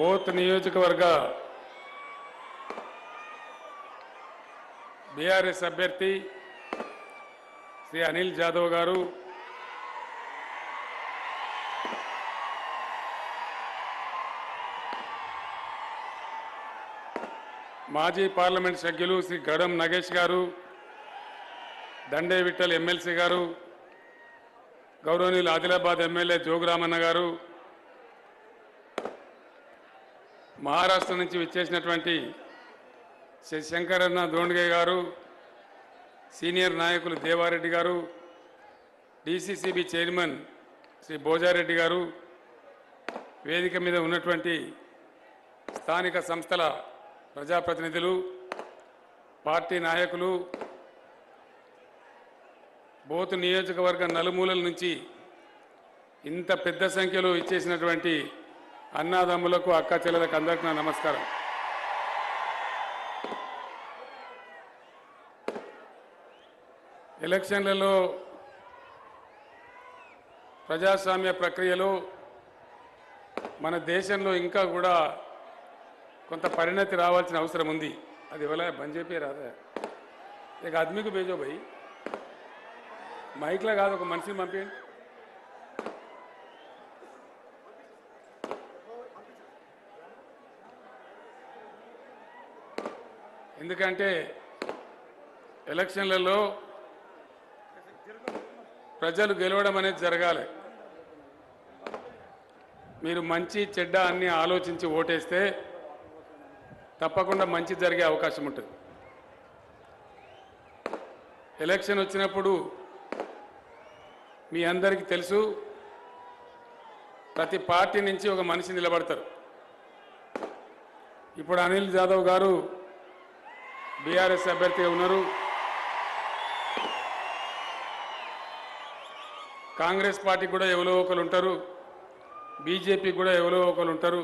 Both నియోజకవర్గ BRS అభ్యర్థి శ్రీ అనిల్ జాదవ్ గారు, మాజీ పార్లమెంట్ సభ్యులు శ్రీ గడం నగేష్ గారు, దండే విఠల్ ఎమ్మెల్సీ గారు, గౌరవనీయులు ఆదిలాబాద్ ఎమ్మెల్యే జోగురామన్న గారు, మహారాష్ట్ర నుంచి విచ్చేసినటువంటి శ్రీ శంకరన్న దోండ్గే గారు, సీనియర్ నాయకులు దేవారెడ్డి గారు, డీసీసీబీ చైర్మన్ శ్రీ భోజారెడ్డి గారు, వేదిక మీద ఉన్నటువంటి స్థానిక సంస్థల ప్రజాప్రతినిధులు, పార్టీ నాయకులు, బోత్ నియోజకవర్గ నలుమూలల నుంచి ఇంత పెద్ద సంఖ్యలో ఇచ్చేసినటువంటి అన్నాదమ్ములకు, అక్క చెల్లెలకు అందరికీ నా నమస్కారం. ఎలక్షన్లలో ప్రజాస్వామ్య ప్రక్రియలో మన దేశంలో ఇంకా కూడా కొంత పరిణతి రావాల్సిన అవసరం ఉంది. అది ఎవరా బంద్ చేపి రాదా ఇక ఆద్మీకు బేజో భయ్, మైక్లా కాదు, ఒక మనిషిని పంపించండి. ఎందుకంటే ఎలక్షన్లలో ప్రజలు గెలవడం అనేది జరగాలి. మీరు మంచి చెడ్డ అన్ని ఆలోచించి ఓటేస్తే తప్పకుండా మంచి జరిగే అవకాశం ఉంటుంది. ఎలక్షన్ వచ్చినప్పుడు మీ అందరికీ తెలుసు, ప్రతి పార్టీ నుంచి ఒక మనిషి నిలబడతారు. ఇప్పుడు అనిల్ జాదవ్ గారు బీఆర్ఎస్ అభ్యర్థిగా ఉన్నారు. కాంగ్రెస్ పార్టీ కూడా ఎవరో ఒకరు ఉంటారు, బీజేపీ కూడా ఎవరో ఒకరు ఉంటారు,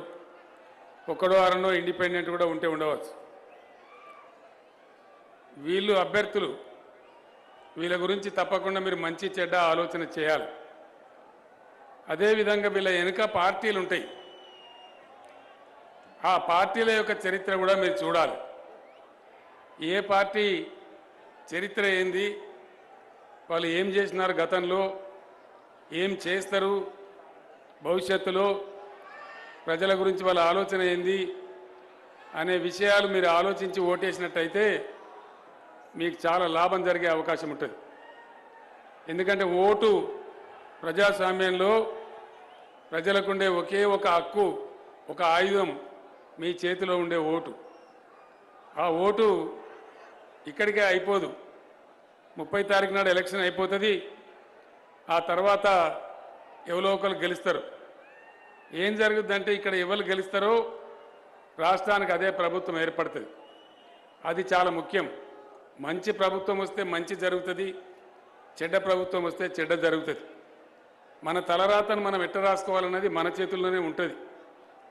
ఒక్కడో అరనో ఇండిపెండెంట్ కూడా ఉంటే ఉండవచ్చు. వీళ్ళు అభ్యర్థులు, వీళ్ళ గురించి తప్పకుండా మీరు మంచి చెడ్డ ఆలోచన చేయాలి. అదేవిధంగా వీళ్ళ వెనుక పార్టీలు ఉంటాయి, ఆ పార్టీల యొక్క చరిత్ర కూడా మీరు చూడాలి. ఏ పార్టీ చరిత్ర ఏంది, వాళ్ళు ఏం చేసినారు గతంలో, ఏం చేస్తారు భవిష్యత్తులో, ప్రజల గురించి వాళ్ళ ఆలోచన ఏంది అనే విషయాలు మీరు ఆలోచించి ఓటేసినట్టయితే మీకు చాలా లాభం జరిగే అవకాశం ఉంటుంది. ఎందుకంటే ఓటు ప్రజాస్వామ్యంలో ప్రజలకు ఉండే ఒకే ఒక హక్కు, ఒక ఆయుధం మీ చేతిలో ఉండే ఓటు. ఆ ఓటు ఇక్కడికే అయిపోదు. 30 తారీఖు నాడు ఎలక్షన్ అయిపోతుంది. ఆ తర్వాత ఎవరో ఒకరు గెలుస్తారు. ఏం జరుగుద్దంటే ఇక్కడ ఎవరు గెలుస్తారో రాష్ట్రానికి అదే ప్రభుత్వం ఏర్పడుతుంది. అది చాలా ముఖ్యం. మంచి ప్రభుత్వం వస్తే మంచి జరుగుతుంది, చెడ్డ ప్రభుత్వం వస్తే చెడ్డ జరుగుతుంది. మన తలరాతను మనం ఎట్ట రాసుకోవాలన్నది మన చేతుల్లోనే ఉంటుంది.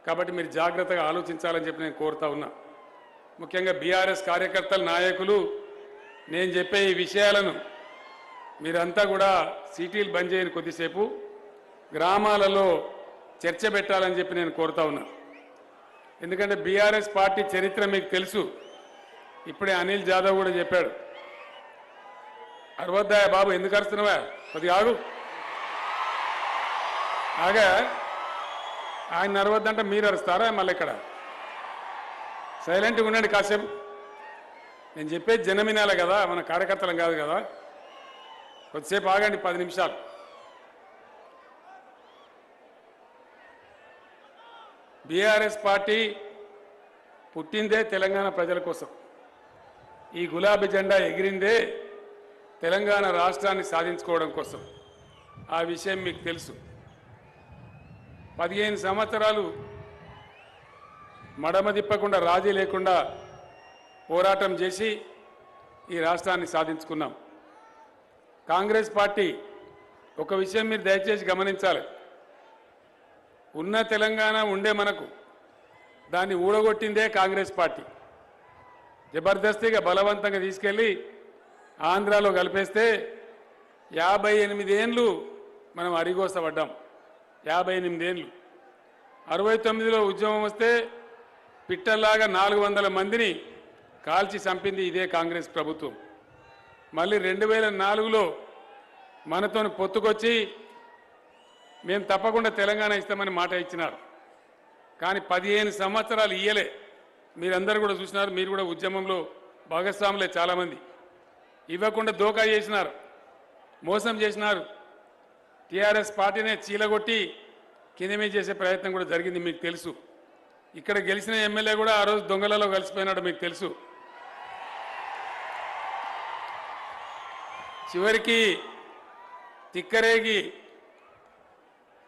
కాబట్టి మీరు జాగ్రత్తగా ఆలోచించాలని చెప్పి నేను కోరుతా ఉన్నా. ముఖ్యంగా బీఆర్ఎస్ కార్యకర్తలు, నాయకులు, నేను చెప్పే ఈ విషయాలను మీరంతా కూడా సిటీలు బంద్ చేయని కొద్దిసేపు గ్రామాలలో చర్చ పెట్టాలని చెప్పి నేను కోరుతా ఉన్నా. ఎందుకంటే బీఆర్ఎస్ పార్టీ చరిత్ర మీకు తెలుసు. ఇప్పుడే అనిల్ జాదవ్ కూడా చెప్పాడు. అరవద్దాయా బాబు, ఎందుకు అరుస్తున్నావా, కొద్దిగా ఆగు. ఆగా ఆయన అరవద్దంటే మీరు అరుస్తారా మళ్ళీ? ఇక్కడ సైలెంట్గా ఉండండి కాసేపు. నేను చెప్పేది జనమినాలే కదా, మన కార్యకర్తలం కాదు కదా. కొద్దిసేపు ఆగండి, 10 నిమిషాలు. బీఆర్ఎస్ పార్టీ పుట్టిందే తెలంగాణ ప్రజల కోసం. ఈ గులాబీ జెండా ఎగిరిందే తెలంగాణ రాష్ట్రాన్ని సాధించుకోవడం కోసం. ఆ విషయం మీకు తెలుసు. 15 సంవత్సరాలు మడమ తిప్పకుండా, రాజీ లేకుండా పోరాటం చేసి ఈ రాష్ట్రాన్ని సాధించుకున్నాం. కాంగ్రెస్ పార్టీ, ఒక విషయం మీరు దయచేసి గమనించాలి. ఉన్న తెలంగాణ ఉండే మనకు, దాన్ని ఊడగొట్టిందే కాంగ్రెస్ పార్టీ. జబర్దస్తిగా బలవంతంగా తీసుకెళ్ళి ఆంధ్రాలో కలిపేస్తే 58 ఏళ్ళు మనం అరిగోసపడ్డాం. 58 ఏళ్ళు. 69లో ఉద్యమం వస్తే పిట్టల్లాగా 400 మందిని కాల్చి చంపింది ఇదే కాంగ్రెస్ ప్రభుత్వం. మళ్ళీ 2004లో మనతోని పొత్తుకొచ్చి మేము తప్పకుండా తెలంగాణ ఇస్తామని మాట ఇచ్చినారు. కానీ 15 సంవత్సరాలు ఇయ్యలే. మీరందరూ కూడా చూసినారు, మీరు కూడా ఉద్యమంలో భాగస్వాములే చాలామంది. ఇవ్వకుండా దోకా చేసినారు, మోసం చేసినారు. టీఆర్ఎస్ పార్టీనే చీలగొట్టి కిందమే చేసే ప్రయత్నం కూడా జరిగింది, మీకు తెలుసు. ఇక్కడ గెలిచిన ఎమ్మెల్యే కూడా ఆ రోజు దొంగలలో కలిసిపోయినాడు, మీకు తెలుసు. చివరికి తిక్కరేగి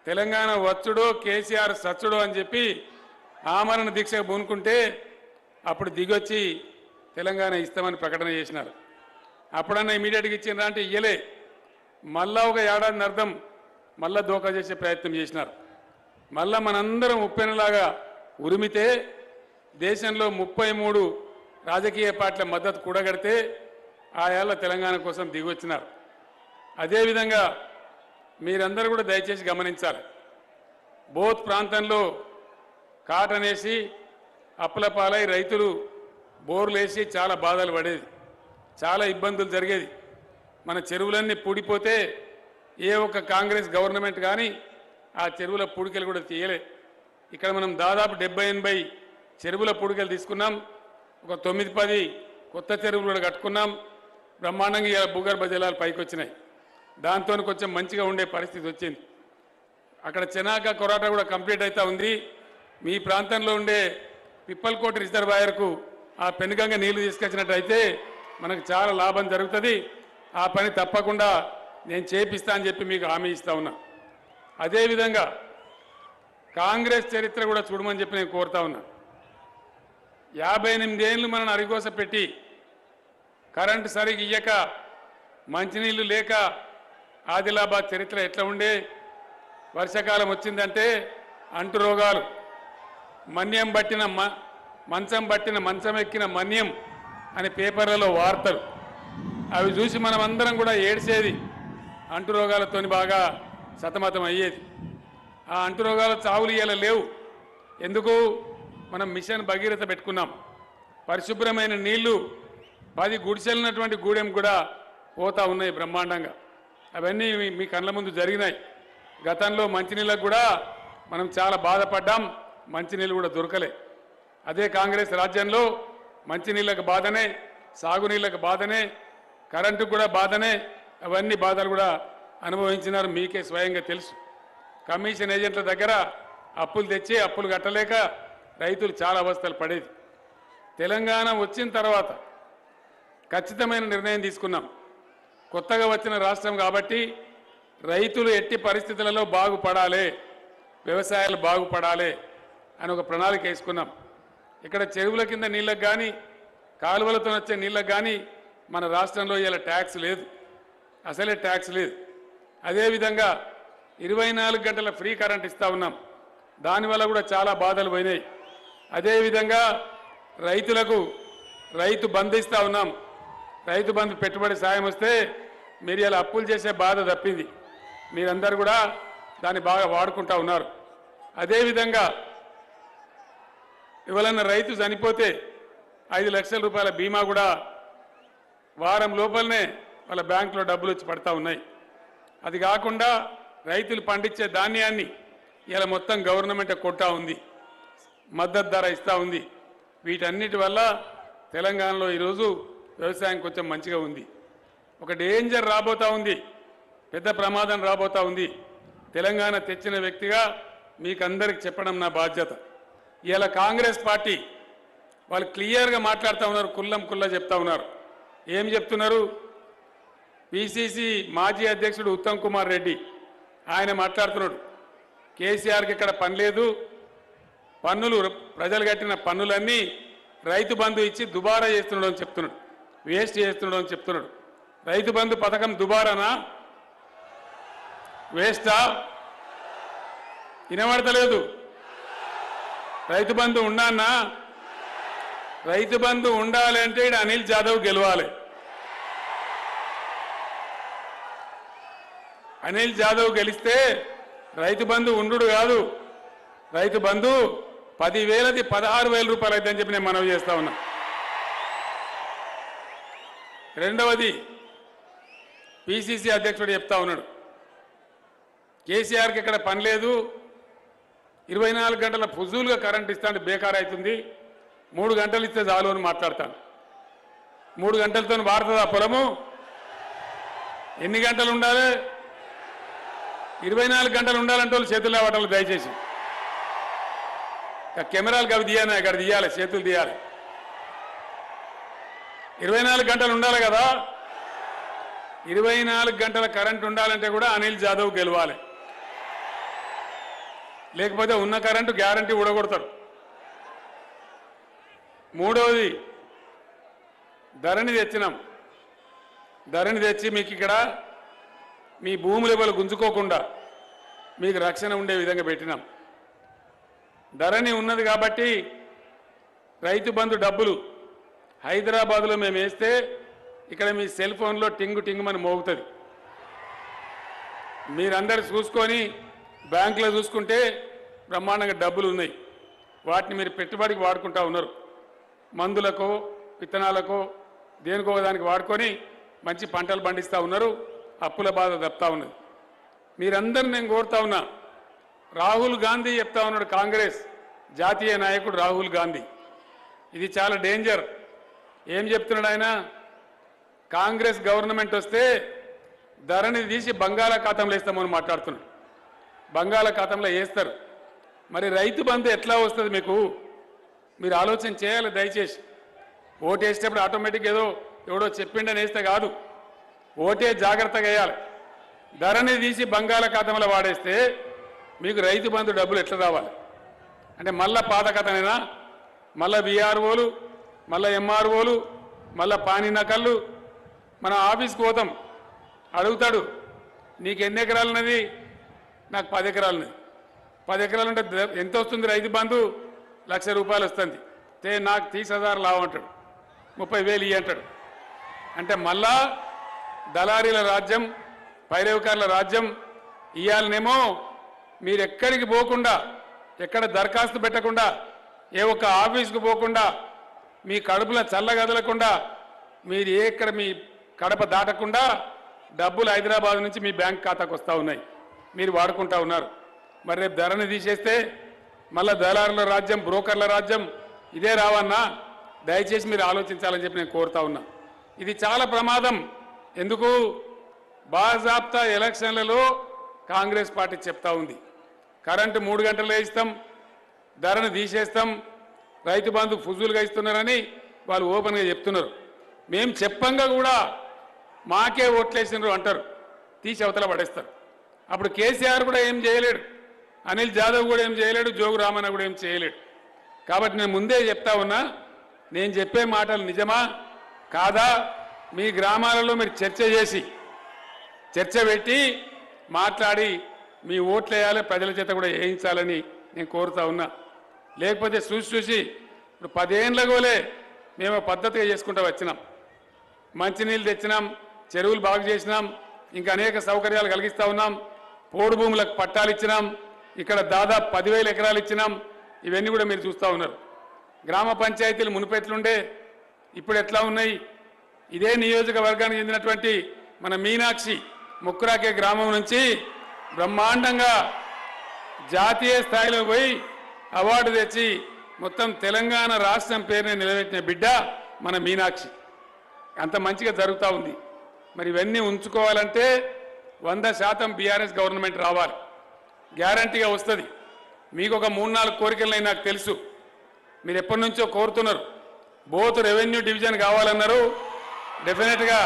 తెలంగాణ వచ్చుడో కేసీఆర్ సచ్చుడో అని చెప్పి ఆమరణ దీక్షకు పూనుకుంటే అప్పుడు దిగొచ్చి తెలంగాణ ఇస్తామని ప్రకటన చేసినారు. అప్పుడన్నా ఇమీడియట్గా ఇచ్చిండ్రా అంటే ఇయ్యలే. మళ్ళా ఒక ఏడాది అర్థం మళ్ళా దోకా చేసే ప్రయత్నం చేసినారు. మళ్ళా మనందరం ఉప్పెనలాగా ఉరిమితే దేశంలో 33 రాజకీయ పార్టీల మద్దతు కూడగడితే ఆ ఏళ్ళ తెలంగాణ కోసం దిగొచ్చినారు. అదేవిధంగా మీరందరూ కూడా దయచేసి గమనించాలి. బోత్ ప్రాంతంలో కాటనేసి అప్పుల పాలై రైతులు బోర్లేసి చాలా బాధలు పడేది, చాలా ఇబ్బందులు జరిగేది. మన చెరువులన్నీ పూడిపోతే ఏ ఒక్క కాంగ్రెస్ గవర్నమెంట్ కానీ ఆ చెరువుల పూడికలు కూడా తీయలే. ఇక్కడ మనం దాదాపు 70-80 చెరువుల పూడికలు తీసుకున్నాం. ఒక 9-10 కొత్త చెరువులు కూడా కట్టుకున్నాం. బ్రహ్మాండంగా ఇలా భూగర్భ జలాలు పైకి వచ్చినాయి. దాంతో కొంచెం మంచిగా ఉండే పరిస్థితి వచ్చింది. అక్కడ చెనాక కొరాట కూడా కంప్లీట్ అవుతా ఉంది. మీ ప్రాంతంలో ఉండే పిప్పల్కోట రిజర్వాయర్కు ఆ పెనుగంగ నీళ్లు తీసుకొచ్చినట్టయితే మనకు చాలా లాభం జరుగుతుంది. ఆ పని తప్పకుండా నేను చేపిస్తా అని చెప్పి మీకు హామీ ఇస్తా ఉన్నా. అదేవిధంగా కాంగ్రెస్ చరిత్ర కూడా చూడమని చెప్పి నేను కోరుతా ఉన్నా. 58 ఏళ్ళు మనల్ని అరిగోస పెట్టి కరెంటు సరిగ్గా ఇయ్యక మంచినీళ్ళు లేక ఆదిలాబాద్ చరిత్ర ఎట్లా ఉండే, వర్షాకాలం వచ్చిందంటే అంటు రోగాలు, మన్యం పట్టిన మంచం పట్టిన మంచం ఎక్కిన మన్యం అని పేపర్లలో వార్తలు, అవి చూసి మనం అందరం కూడా ఏడ్చేది. అంటు రోగాలతోని బాగా సతమతం అయ్యేది. ఆ అంటు రోగాల చావులు ఇయ్యాల లేవు. ఎందుకు? మనం మిషన్ భగీరథ పెట్టుకున్నాం. పరిశుభ్రమైన నీళ్లు 10 గుడిసెలున్నటువంటి గూడెం కూడా పోతా ఉన్నాయి బ్రహ్మాండంగా. అవన్నీ మీ కళ్ళ ముందు జరిగినాయి. గతంలో మంచినీళ్ళకు కూడా మనం చాలా బాధపడ్డాం, మంచినీళ్ళు కూడా దొరకలే. అదే కాంగ్రెస్ రాజ్యంలో మంచినీళ్ళకు బాధనే, సాగునీళ్ళకు బాధనే, కరెంటుకు కూడా బాధనే. అవన్నీ బాధలు కూడా అనుభవించినారు, మీకే స్వయంగా తెలుసు. కమిషన్ ఏజెంట్ల దగ్గర అప్పులు తెచ్చి అప్పులు కట్టలేక రైతులు చాలా అవస్థలు పడేది. తెలంగాణ వచ్చిన తర్వాత ఖచ్చితమైన నిర్ణయం తీసుకున్నాం. కొత్తగా వచ్చిన రాష్ట్రం కాబట్టి రైతులు ఎట్టి పరిస్థితులలో బాగుపడాలి, వ్యవసాయాలు బాగుపడాలి అని ఒక ప్రణాళిక వేసుకున్నాం. ఇక్కడ చెరువుల కింద నీళ్ళకు కానీ కాలువలతో వచ్చే నీళ్ళకు కానీ మన రాష్ట్రంలో ఇలా ట్యాక్స్ లేదు, అసలే ట్యాక్స్ లేదు. అదేవిధంగా 24 గంటల ఫ్రీ కరెంట్ ఇస్తూ ఉన్నాం. దానివల్ల కూడా చాలా బాధలు పోయినాయి. అదేవిధంగా రైతులకు రైతు బంధు ఇస్తూ ఉన్నాం. రైతు బంధు పెట్టుబడి సాయం వస్తే మీరు ఇలా అప్పులు చేసే బాధ తప్పింది. మీరందరూ కూడా దాన్ని బాగా వాడుకుంటూ ఉన్నారు. అదేవిధంగా ఎవరన్నా రైతు చనిపోతే 5 లక్షల రూపాయల బీమా కూడా వారం లోపలనే వాళ్ళ బ్యాంకులో డబ్బులు వచ్చి పడతా ఉన్నాయి. అది కాకుండా రైతులు పండించే ధాన్యాన్ని ఇలా మొత్తం గవర్నమెంట్ కొంటా ఉంది, మద్దతు ధర ఇస్తూ ఉంది. వీటన్నిటి వల్ల తెలంగాణలో ఈరోజు వ్యవసాయం కొంచెం మంచిగా ఉంది. ఒక డేంజర్ రాబోతా ఉంది, పెద్ద ప్రమాదం రాబోతా ఉంది. తెలంగాణ తెచ్చిన వ్యక్తిగా మీకు అందరికి చెప్పడం నా బాధ్యత. ఇలా కాంగ్రెస్ పార్టీ వాళ్ళు క్లియర్గా మాట్లాడుతూ ఉన్నారు, కుల్లా చెప్తా ఉన్నారు. ఏం చెప్తున్నారు? పిసిసి మాజీ అధ్యక్షుడు ఉత్తమ్ కుమార్ రెడ్డి ఆయన మాట్లాడుతున్నాడు, కేసీఆర్కి ఇక్కడ పని లేదు, పన్నులు ప్రజలు కట్టిన పన్నులన్నీ రైతు బంధు ఇచ్చి దుబారా చేస్తున్నాడు అని చెప్తున్నాడు, వేస్ట్ చేస్తున్నాడు అని చెప్తున్నాడు. రైతు బంధు పథకం దుబారానా, వేస్టా? వినబడతలేదు. రైతు బంధు ఉండాలన్నా? రైతు బంధు ఉండాలంటే ఇక్కడ అనిల్ జాదవ్ గెలవాలి. అనిల్ జాదవ్ గెలిస్తే రైతు బంధు ఉండు కాదు, రైతు బంధు 10,000ది 16,000 రూపాయలు అయిద్దని చెప్పి నేను మనవి చేస్తా ఉన్నా. రెండవది పిసిసి అధ్యక్షుడు చెప్తా ఉన్నాడు, కేసీఆర్కి ఇక్కడ పని లేదు, 24 గంటల ఫుజూలుగా కరెంట్ ఇస్తాంటే బేకార్ అవుతుంది, 3 గంటలు ఇస్తే చాలు అని మాట్లాడతాను. 3 గంటలతో వాడుతుంది ఆ పొలము? ఎన్ని గంటలు ఉండాలి? 24 గంటలు ఉండాలంటే వాళ్ళు చేతులు లేవటం దయచేసి కెమెరాలకు అవి తీయాలి, అక్కడ తీయాలి, చేతులు తీయాలి. 24 గంటలు ఉండాలి కదా. 24 గంటల కరెంట్ ఉండాలంటే కూడా అనిల్ జాదవ్ గెలవాలి, లేకపోతే ఉన్న కరెంటు గ్యారంటీ ఊడగొడతారు. మూడవది ధరణి తెచ్చినాం. ధరణి తెచ్చి మీకు ఇక్కడ మీ భూములు ఎవరు గుంజుకోకుండా మీకు రక్షణ ఉండే విధంగా పెట్టినాం. ధరణి ఉన్నది కాబట్టి రైతు బంధు డబ్బులు హైదరాబాద్లో మేము వేస్తే ఇక్కడ మీ సెల్ ఫోన్లో టింగు టింగుమని మోగుతుంది. మీరందరూ చూసుకొని బ్యాంకులో చూసుకుంటే బ్రహ్మాండంగా డబ్బులు ఉన్నాయి, వాటిని మీరు పెట్టుబడికి వాడుకుంటా ఉన్నారు. మందులకో విత్తనాలకో దేనికో దానికి వాడుకొని మంచి పంటలు పండిస్తూ ఉన్నారు, అప్పుల బాధ తప్పుతా ఉన్నది. మీరందరూ నేను కోరుతా ఉన్నా, రాహుల్ గాంధీ చెప్తా ఉన్నాడు, కాంగ్రెస్ జాతీయ నాయకుడు రాహుల్ గాంధీ, ఇది చాలా డేంజర్. ఏం చెప్తున్నాడు ఆయన? కాంగ్రెస్ గవర్నమెంట్ వస్తే ధరణి తీసి బంగాళాఖాతంలో వేస్తామని మాట్లాడుతున్నాడు. బంగాళాఖాతంలో వేస్తారు, మరి రైతు బంధు ఎట్లా వస్తుంది మీకు? మీరు ఆలోచన చేయాలి దయచేసి. ఓటు వేసేటప్పుడు ఆటోమేటిక్ ఏదో ఎవడో చెప్పిండని వేస్తే కాదు, ఓటే జాగ్రత్తగా వేయాలి. ధరణి తీసి బంగాళాఖాతంలో వాడేస్తే మీకు రైతు బంధు డబ్బులు ఎట్లా రావాలి? అంటే మళ్ళా పాత కథనేనా? మళ్ళా బీఆర్ఓలు, మళ్ళా ఎంఆర్ఓలు, మళ్ళా పానీ నకళ్ళు. మన ఆఫీస్కి పోతాం, అడుగుతాడు నీకు ఎన్ని ఎకరాలు ఉన్నది? నాకు 10 ఎకరాలు ఉన్నది. 10 ఎకరాలు అంటే ఎంత వస్తుంది రైతు బంధు? 1,00,000 రూపాయలు వస్తుంది. నాకు 30,000 లాభం అంటాడు, 30,000 ఇయ్యి అంటాడు. అంటే మళ్ళా దళారీల రాజ్యం, పైరవికారుల రాజ్యం. ఇయ్యాలనేమో మీరు ఎక్కడికి పోకుండా, ఎక్కడ దరఖాస్తు పెట్టకుండా, ఏ ఒక్క ఆఫీస్కు పోకుండా, మీ కడుపులో చల్లగదలకుండా, మీరు ఎక్కడ మీ కడప దాటకుండా డబ్బులు హైదరాబాద్ నుంచి మీ బ్యాంక్ ఖాతాకు వస్తూ ఉన్నాయి, మీరు వాడుకుంటా ఉన్నారు. మరి రేపు ధరని తీసేస్తే మళ్ళా దళారుల రాజ్యం, బ్రోకర్ల రాజ్యం ఇదే రావన్నా? దయచేసి మీరు ఆలోచించాలని చెప్పి నేను కోరుతా ఉన్నా. ఇది చాలా ప్రమాదం. ఎందుకు? బాజాబ్తా ఎలక్షన్లలో కాంగ్రెస్ పార్టీ చెప్తా ఉంది, కరెంటు 3 గంటలు ఇస్తాం, ధరను తీసేస్తాం, రైతు బంధు ఫుజులుగా ఇస్తున్నారని వాళ్ళు ఓపెన్గా చెప్తున్నారు. మేము చెప్పంగా కూడా మాకే ఓట్లేసినారు అంటారు, తీసి అవతల పడేస్తారు. అప్పుడు కేసీఆర్ కూడా ఏం చేయలేడు, అనిల్ జాదవ్ కూడా ఏం చేయలేడు, జోగు రామన్న కూడా ఏం చేయలేడు. కాబట్టి నేను ముందే చెప్తా ఉన్నా, నేను చెప్పే మాటలు నిజమా కాదా మీ గ్రామాలలో మీరు చర్చ పెట్టి మాట్లాడి మీ ఓట్లు వేయాలి, ప్రజల చేత కూడా వేయించాలని నేను కోరుతా ఉన్నా. లేకపోతే చూసి ఇప్పుడు 10 ఏళ్ళ గోలే మేము పద్ధతిగా చేసుకుంటూ వచ్చినాం. మంచినీళ్ళు తెచ్చినాం, చెరువులు బాగు చేసినాం, ఇంకా అనేక సౌకర్యాలు కలిగిస్తూ ఉన్నాం, పోడు భూములకు పట్టాలు ఇచ్చినాం, ఇక్కడ దాదాపు 10,000 ఎకరాలు ఇచ్చినాం. ఇవన్నీ కూడా మీరు చూస్తూ ఉన్నారు. గ్రామ పంచాయతీలు మునుపెట్లుండే ఇప్పుడు ఎట్లా ఉన్నాయి? ఇదే నియోజకవర్గానికి చెందినటువంటి మన మీనాక్షి ముక్కురాకే గ్రామం నుంచి బ్రహ్మాండంగా జాతీయ స్థాయిలో పోయి అవార్డు తెచ్చి మొత్తం తెలంగాణ రాష్ట్రం పేరుని నిలబెట్టిన బిడ్డ మన మీనాక్షి. అంత మంచిగా జరుగుతూ ఉంది. మరి ఇవన్నీ ఉంచుకోవాలంటే 100% బీఆర్ఎస్ గవర్నమెంట్ రావాలి, గ్యారంటీగా వస్తుంది. మీకు ఒక 3-4 కోరికలు నాకు తెలుసు, మీరు ఎప్పటి నుంచో కోరుతున్నారు. బోత్ రెవెన్యూ డివిజన్ కావాలన్నారు. డెఫినెట్గా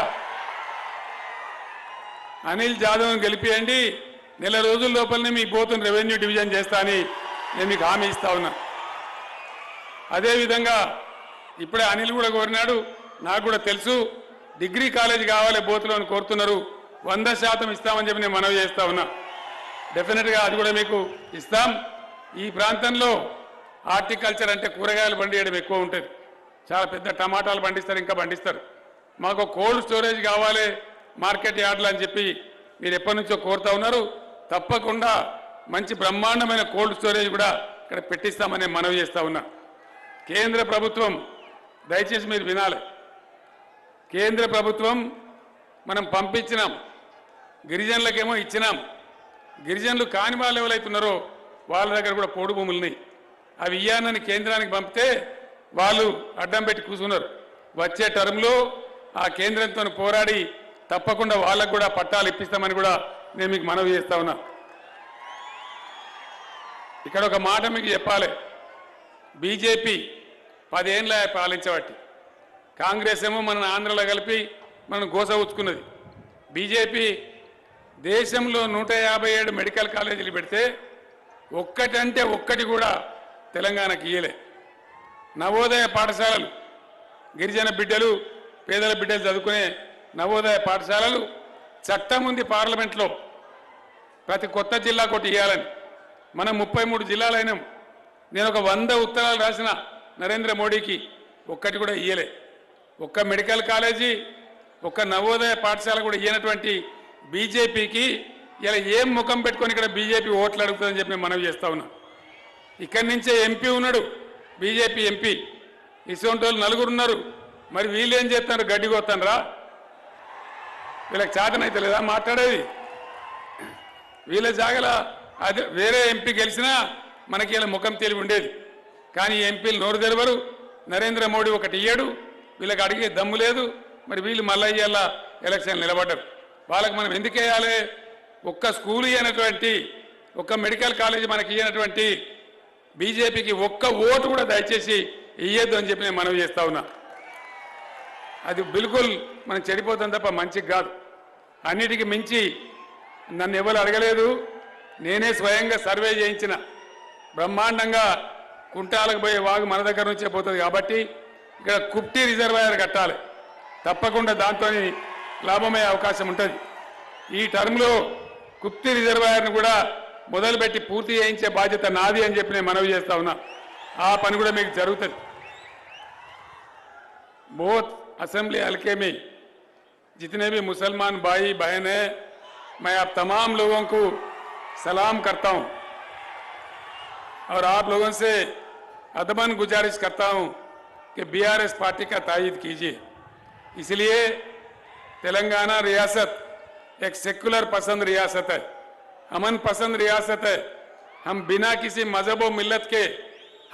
అనిల్ జాదవ్ని గెలిపియండి, నెల రోజుల లోపలనే మీ బోతుని రెవెన్యూ డివిజన్ చేస్తా అని నేను మీకు హామీ ఇస్తా ఉన్నా. అదేవిధంగా ఇప్పుడే అనిల్ కూడా కోరినాడు, నాకు కూడా తెలుసు, డిగ్రీ కాలేజ్ కావాలి బోతులో అని కోరుతున్నారు. 100% ఇస్తామని చెప్పి నేను మనవి చేస్తా ఉన్నా. డెఫినెట్గా అది కూడా మీకు ఇస్తాం. ఈ ప్రాంతంలో హార్టికల్చర్ అంటే కూరగాయలు పండియడం ఎక్కువ ఉంటుంది, చాలా పెద్ద టమాటాలు పండిస్తారు, ఇంకా పండిస్తారు. మాకు కోల్డ్ స్టోరేజ్ కావాలి మార్కెట్ యార్డ్లు అని చెప్పి మీరు ఎప్పటి నుంచో కోరుతా ఉన్నారు. తప్పకుండా మంచి బ్రహ్మాండమైన కోల్డ్ స్టోరేజ్ కూడా ఇక్కడ పెట్టిస్తామని మనవి చేస్తా ఉన్నా. కేంద్ర ప్రభుత్వం దయచేసి మీరు వినాలి. కేంద్ర ప్రభుత్వం మనం పంపించినాం, గిరిజనులకేమో ఇచ్చినాం. గిరిజనులు కాని వాళ్ళు ఎవరైతున్నారో వాళ్ళ దగ్గర కూడా పోడు భూములున్నాయి. అవి ఇయ్యానని కేంద్రానికి పంపితే వాళ్ళు అడ్డం పెట్టి కూర్చున్నారు. వచ్చే టర్మ్లో ఆ కేంద్రంతో పోరాడి తప్పకుండా వాళ్ళకు కూడా పట్టాలు ఇప్పిస్తామని కూడా నేను మీకు మనవి చేస్తా ఉన్నా. ఇక్కడ ఒక మాట మీకు చెప్పాలి. బీజేపీ 10 ఏళ్ళ పాలించబట్టి, కాంగ్రెస్ ఏమో మన ఆంధ్రలో కలిపి మనం గోస ఉచ్చుకున్నది. బీజేపీ దేశంలో 157 మెడికల్ కాలేజీలు పెడితే ఒక్కటంటే ఒక్కటి కూడా తెలంగాణకి ఇయ్యలే. నవోదయ పాఠశాలలు, గిరిజన బిడ్డలు పేదల బిడ్డలు చదువుకునే నవోదయ పాఠశాలలు చట్టం ఉంది పార్లమెంట్లో, ప్రతి కొత్త జిల్లాకు ఒకటి ఇవ్వాలని. మనం 33 జిల్లాలైనాం. నేను ఒక 100 ఉత్తరాలు రాసిన నరేంద్ర మోడీకి, ఒక్కటి కూడా ఇయ్యలే. ఒక్క మెడికల్ కాలేజీ, ఒక్క నవోదయ పాఠశాల కూడా ఇయ్యనటువంటి బీజేపీకి ఇలా ఏం ముఖం పెట్టుకొని ఇక్కడ బీజేపీ ఓట్లు అడుగుతుందని చెప్పి నేను మనవి చేస్తా ఉన్నా. ఇక్కడి నుంచే ఎంపీ ఉన్నాడు, బీజేపీ ఎంపీ. ఇటువంటి వాళ్ళు 4 ఉన్నారు. మరి వీళ్ళు ఏం చేస్తున్నారు? గడ్డి కొత్తానరా? వీళ్ళకి చేతనైతే లేదా మాట్లాడేది? వీళ్ళ జాగల అది వేరే ఎంపీ గెలిచినా మనకి ఇలా ముఖం తెలివి ఉండేది. కానీ ఎంపీలు నోరు తెరవరు. నరేంద్ర మోడీ ఒకటి ఇయ్యడు, వీళ్ళకి అడిగే దమ్ము లేదు. మరి వీళ్ళు మళ్ళీ ఇయ్యాల ఎలక్షన్ నిలబడ్డారు. వాళ్ళకి మనం ఎందుకు వేయాలి? ఒక్క స్కూల్ ఇయ్యనటువంటి, ఒక్క మెడికల్ కాలేజీ మనకి ఇయ్యనటువంటి బీజేపీకి ఒక్క ఓటు కూడా దయచేసి ఇయ్యొద్దు అని చెప్పి నేను మనవి చేస్తా ఉన్నా. అది బిల్కుల్ మనం చెడిపోతాం తప్ప మంచికి కాదు. అన్నిటికీ మించి నన్ను ఎవరు అడగలేదు, నేనే స్వయంగా సర్వే చేయించిన. బ్రహ్మాండంగా కుంటాలకు పోయే వాగు మన దగ్గర నుంచే పోతుంది కాబట్టి ఇక్కడ కుప్టి రిజర్వాయర్ కట్టాలి. తప్పకుండా దాంతో లాభమయ్యే అవకాశం ఉంటుంది. ఈ టర్మ్లో కుప్తి రిజర్వాయర్ను కూడా మొదలుపెట్టి పూర్తి చేయించే బాధ్యత నాది అని చెప్పి నేను మనవి చేస్తా ఉన్నా. ఆ పని కూడా మీకు జరుగుతుంది. बहुत असेंबली हल्के में जितने भी मुसलमान भाई बहन हैं, मैं आप तमाम लोगों को सलाम करता हूं और आप लोगों से अदबन गुजारिश करता हूं कि बीआरएस पार्टी का तायीद कीजिए. इसलिए तेलंगाना रियासत एक सेक्युलर पसंद रियासत है, अमन पसंद रियासत है. हम बिना किसी मजहब व मिल्लत के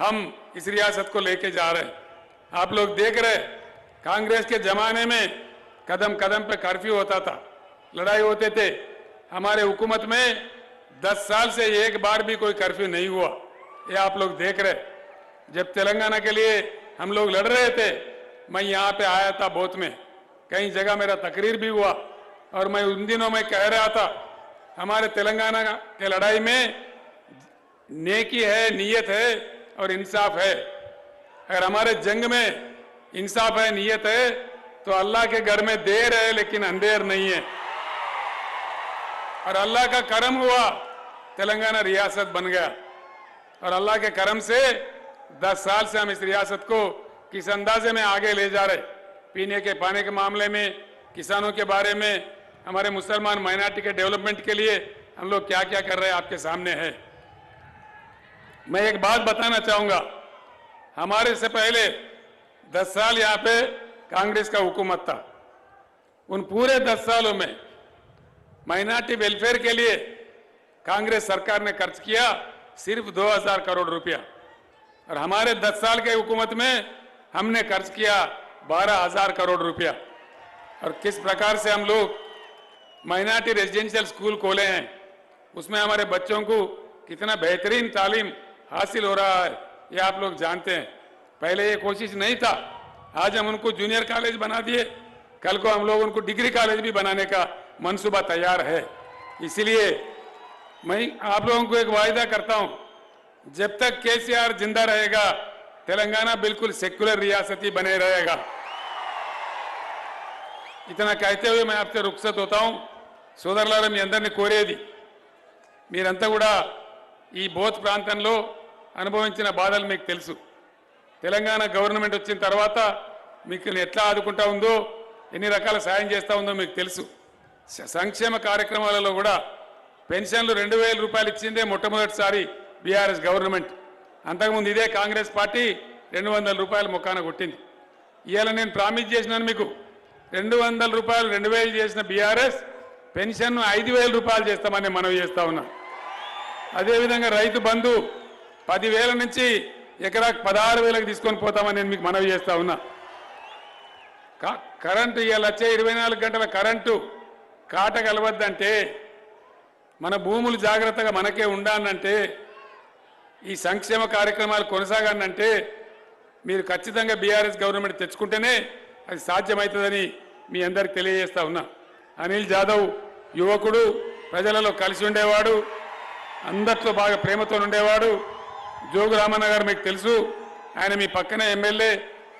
हम इस रियासत को लेके जा रहे हैं. आप लोग देख रहे हैं, कांग्रेस के जमाने में कदम कदम पे कर्फ्यू होता था, लड़ाई होते थे. हमारे हुकूमत में 10 साल से एक बार भी कोई कर्फ्यू नहीं हुआ. ये आप लोग देख रहे. जब तेलंगाना के लिए हम लोग लड़ रहे थे, मैं यहाँ पे आया था बोथ में, कई जगह मेरा तकरीर भी हुआ और मैं उन दिनों में कह रहा था हमारे तेलंगाना के लड़ाई में नेकी है, नीयत है और इंसाफ है. अगर हमारे जंग में इंसाफ है, नीयत है, तो अल्लाह के घर में देर है लेकिन अंधेर नहीं है. और अल्लाह का करम हुआ, तेलंगाना रियासत बन गया. और अल्लाह के करम से 10 साल से हम इस रियासत को किस अंदाजे में आगे ले जा रहे. पीने के पानी के मामले में, किसानों के बारे में, हमारे मुसलमान माइनॉरिटी के डेवलपमेंट के लिए हम लोग क्या क्या कर रहे हैं आपके सामने है. मैं एक बात बताना चाहूंगा, हमारे से पहले 10 साल यहाँ पे कांग्रेस का हुकूमत था. उन पूरे 10 सालों में माइनॉरिटी वेलफेयर के लिए कांग्रेस सरकार ने खर्च किया सिर्फ 2000 करोड़ रुपया. और हमारे 10 साल के हुकूमत में हमने खर्च किया 12000 करोड़ रुपया. और किस प्रकार से हम लोग माइनॉरिटी रेजिडेंशियल स्कूल खोले हैं, उसमें हमारे बच्चों को कितना बेहतरीन तालीम हासिल हो रहा है, ये आप लोग जानते हैं. पहले ये कोशिश नहीं था. आज हम उनको जूनियर कॉलेज बना दिए, कल को हम लोग उनको डिग्री कॉलेज भी बनाने का मंसूबा तैयार है. इसलिए मैं आप लोगों को एक वायदा करता हूं, जब तक केसीआर जिंदा रहेगा तेलंगाना बिल्कुल सेक्युलर रियासत ही बने रहेगा. इतना कहते हुए मैं आपसे रुखसत होता हूं. సోదరులారా, మీ అందరినీ కోరేది, మీరంతా కూడా ఈ బోత్ ప్రాంతంలో అనుభవించిన బాధలు మీకు తెలుసు. తెలంగాణ గవర్నమెంట్ వచ్చిన తర్వాత మీకు ఎట్లా ఆదుకుంటా ఉందో, ఎన్ని రకాల సాయం చేస్తూ ఉందో మీకు తెలుసు. సంక్షేమ కార్యక్రమాలలో కూడా పెన్షన్లు 2000 రూపాయలు ఇచ్చిందే మొట్టమొదటిసారి బీఆర్ఎస్ గవర్నమెంట్. అంతకుముందు ఇదే కాంగ్రెస్ పార్టీ 200 రూపాయలు మొక్కాన కొట్టింది. ఇవాళ నేను ప్రామిస్ చేసినాను మీకు 200 రూపాయలు 2000 చేసిన బీఆర్ఎస్ పెన్షన్ను 5000 రూపాయలు చేస్తామని మనవి చేస్తా ఉన్నా. అదేవిధంగా రైతు బంధు 10,000 నుంచి ఎకరాకు 16,000కి తీసుకొని పోతామని నేను మీకు మనవి చేస్తా ఉన్నా. కరెంటు ఇవాళ వచ్చే 24 గంటల కరెంటు కాట కలవద్దంటే, మన భూములు జాగ్రత్తగా మనకే ఉండాలంటే, ఈ సంక్షేమ కార్యక్రమాలు కొనసాగానంటే మీరు ఖచ్చితంగా బీఆర్ఎస్ గవర్నమెంట్ తెచ్చుకుంటేనే అది సాధ్యమవుతుందని మీ అందరికి తెలియజేస్తా ఉన్నా. అనిల్ జాదవ్ యువకుడు, ప్రజలలో కలిసి ఉండేవాడు, అందరితో బాగా ప్రేమతో ఉండేవాడు. జోగు రామన్న గారు మీకు తెలుసు, ఆయన మీ పక్కనే ఎమ్మెల్యే.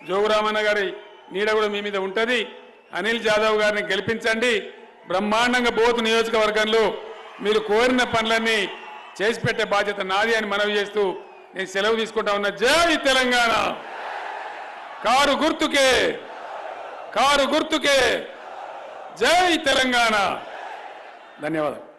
జోగు రామన్న గారి నీడ కూడా మీ మీద ఉంటుంది. అనిల్ జాదవ్ గారిని గెలిపించండి. బ్రహ్మాండంగా బోతు నియోజకవర్గంలో మీరు కోరిన పనులన్నీ చేసి పెట్టే బాధ్యత నాది అని మనవి చేస్తూ నేను సెలవు తీసుకుంటా ఉన్నా. జై తెలంగాణ. కారు గుర్తుకే, కారు గుర్తుకే. జై తెలంగాణ. ధన్యవాదాలు.